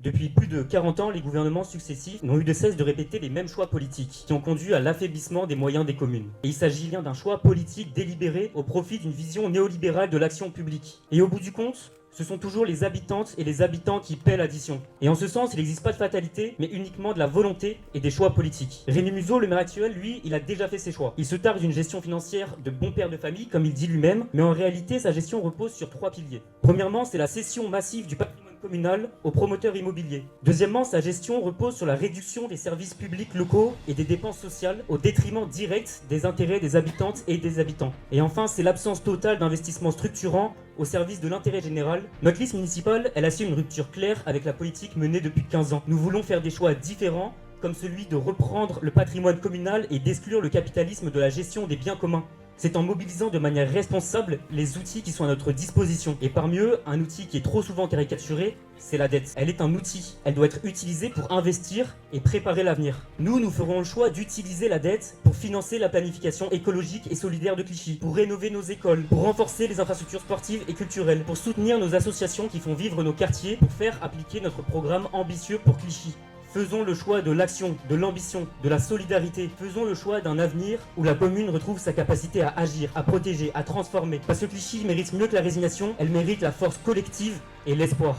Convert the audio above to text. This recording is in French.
Depuis plus de 40 ans, les gouvernements successifs n'ont eu de cesse de répéter les mêmes choix politiques qui ont conduit à l'affaiblissement des moyens des communes. Et il s'agit bien d'un choix politique délibéré au profit d'une vision néolibérale de l'action publique. Et au bout du compte, ce sont toujours les habitantes et les habitants qui paient l'addition. Et en ce sens, il n'existe pas de fatalité, mais uniquement de la volonté et des choix politiques. Rémi Muzo, le maire actuel, lui, il a déjà fait ses choix. Il se targue d'une gestion financière de bon père de famille, comme il dit lui-même, mais en réalité, sa gestion repose sur 3 piliers. Premièrement, c'est la cession massive du patrimoine communal aux promoteurs immobiliers. Deuxièmement, sa gestion repose sur la réduction des services publics locaux et des dépenses sociales au détriment direct des intérêts des habitantes et des habitants. Et enfin, c'est l'absence totale d'investissements structurants au service de l'intérêt général. Notre liste municipale, elle assume une rupture claire avec la politique menée depuis 15 ans. Nous voulons faire des choix différents, comme celui de reprendre le patrimoine communal et d'exclure le capitalisme de la gestion des biens communs. C'est en mobilisant de manière responsable les outils qui sont à notre disposition. Et parmi eux, un outil qui est trop souvent caricaturé, c'est la dette. Elle est un outil. Elle doit être utilisée pour investir et préparer l'avenir. Nous ferons le choix d'utiliser la dette pour financer la planification écologique et solidaire de Clichy, pour rénover nos écoles, pour renforcer les infrastructures sportives et culturelles, pour soutenir nos associations qui font vivre nos quartiers, pour faire appliquer notre programme ambitieux pour Clichy. Faisons le choix de l'action, de l'ambition, de la solidarité. Faisons le choix d'un avenir où la commune retrouve sa capacité à agir, à protéger, à transformer. Parce que Clichy mérite mieux que la résignation, elle mérite la force collective et l'espoir.